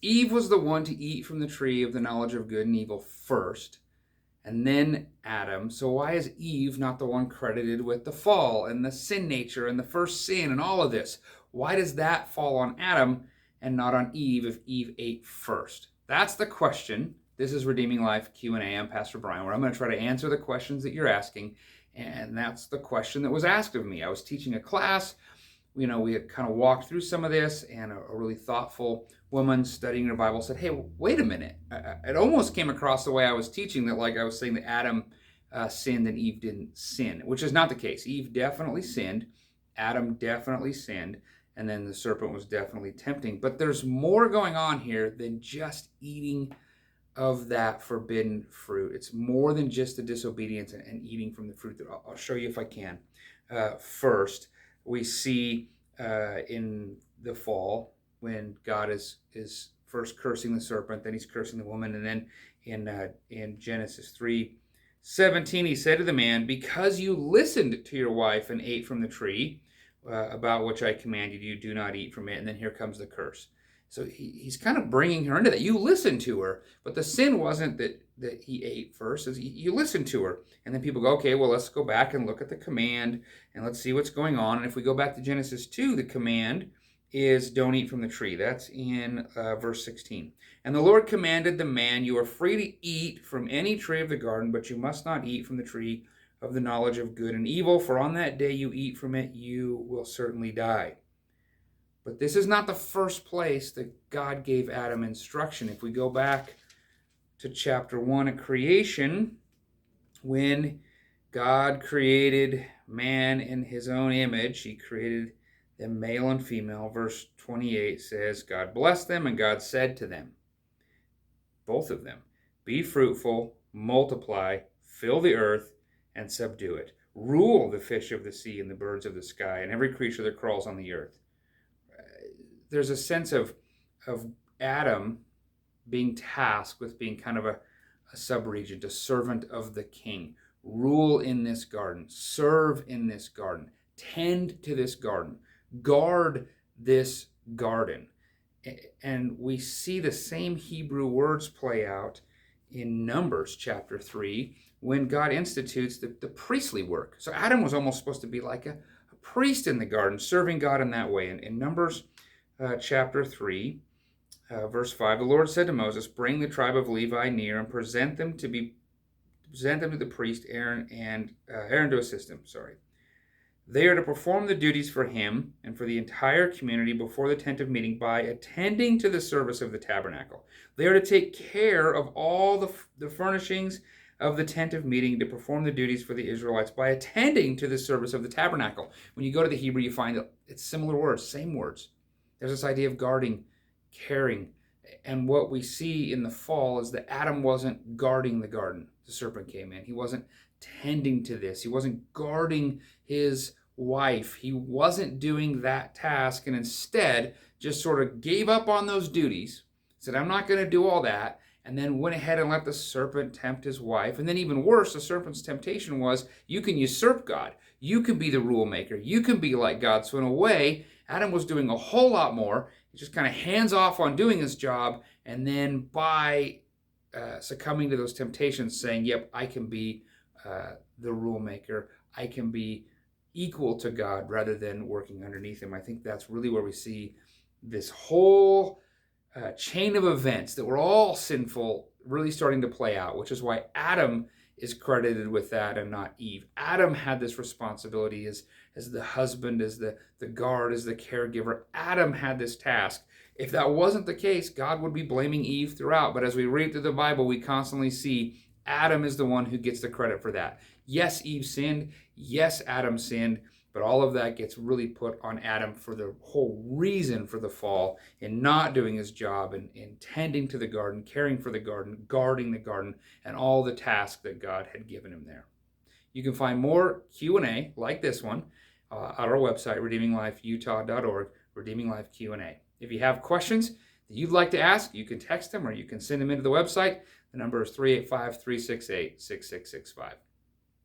Eve was the one to eat from the tree of the knowledge of good and evil first, and then Adam. So why is Eve not the one credited with the fall and the sin nature and the first sin and all of this? Why does that fall on Adam and not on Eve if Eve ate first? That's the question. This is Redeeming Life Q&A. I'm Pastor Bryan, where I'm going to try to answer the questions that you're asking. And that's the question that was asked of me. I was teaching a class. We had kind of walked through some of this, and a really thoughtful woman studying her Bible said, hey, wait a minute. It almost came across the way I was teaching that, like I was saying that Adam sinned and Eve didn't sin, which is not the case. Eve definitely sinned. Adam definitely sinned. And then the serpent was definitely tempting. But there's more going on here than just eating of that forbidden fruit. It's more than just the disobedience and eating from the fruit. I'll show you if I can. First, we see in the fall when God is first cursing the serpent, then he's cursing the woman, and then in Genesis 3:17 he said to the man, because you listened to your wife and ate from the tree about which I commanded you, do not eat from it. And then here comes the curse. So he's kind of bringing her into that. You listened to her, but the sin wasn't that he ate first. You listened to her. And then people go, okay, well, let's go back and look at the command and let's see what's going on. And if we go back to Genesis 2, the command is don't eat from the tree. That's in verse 16. And the Lord commanded the man, you are free to eat from any tree of the garden, but you must not eat from the tree of the knowledge of good and evil, for on that day you eat from it, you will certainly die. But this is not the first place that God gave Adam instruction. If we go back to chapter 1 of creation, when God created man in his own image, he created them male and female. Verse 28 says, God blessed them, and God said to them, both of them, be fruitful, multiply, fill the earth, and subdue it. Rule the fish of the sea and the birds of the sky, and every creature that crawls on the earth. There's a sense of Adam being tasked with being kind of a sub-regent, a servant of the king. Rule in this garden, serve in this garden, tend to this garden, guard this garden. And we see the same Hebrew words play out in Numbers chapter 3 when God institutes the priestly work. So Adam was almost supposed to be like a priest in the garden, serving God in that way. And in Numbers chapter 3, verse 5, the Lord said to Moses, bring the tribe of Levi near and present them to the priest Aaron to assist him. They are to perform the duties for him and for the entire community before the tent of meeting by attending to the service of the tabernacle. They are to take care of all the furnishings of the tent of meeting to perform the duties for the Israelites by attending to the service of the tabernacle. When you go to the Hebrew, you find that it's similar words, same words. There's this idea of guarding, caring. And what we see in the fall is that Adam wasn't guarding the garden. The serpent came in. He wasn't tending to this. He wasn't guarding his wife. He wasn't doing that task, and instead just sort of gave up on those duties, said, I'm not going to do all that, and then went ahead and let the serpent tempt his wife. And then even worse, the serpent's temptation was, you can usurp God. You can be the rule maker. You can be like God. So in a way, Adam was doing a whole lot more. He just kind of hands off on doing his job, and then by succumbing to those temptations, saying, yep, I can be the rule maker. I can be equal to God rather than working underneath him. I think that's really where we see this whole chain of events that were all sinful really starting to play out, which is why Adam is credited with that and not Eve. Adam had this responsibility as the husband, as the guard, as the caregiver. Adam had this task. If that wasn't the case, God would be blaming Eve throughout. But as we read through the Bible, we constantly see Adam is the one who gets the credit for that. Yes, Eve sinned. Yes, Adam sinned. But all of that gets really put on Adam for the whole reason for the fall, in not doing his job and in tending to the garden, caring for the garden, guarding the garden, and all the tasks that God had given him there. You can find more Q&A like this one at our website, redeeminglifeutah.org, Redeeming Life Q&A. If you have questions that you'd like to ask, you can text them or you can send them into the website. The number is 385-368-6665.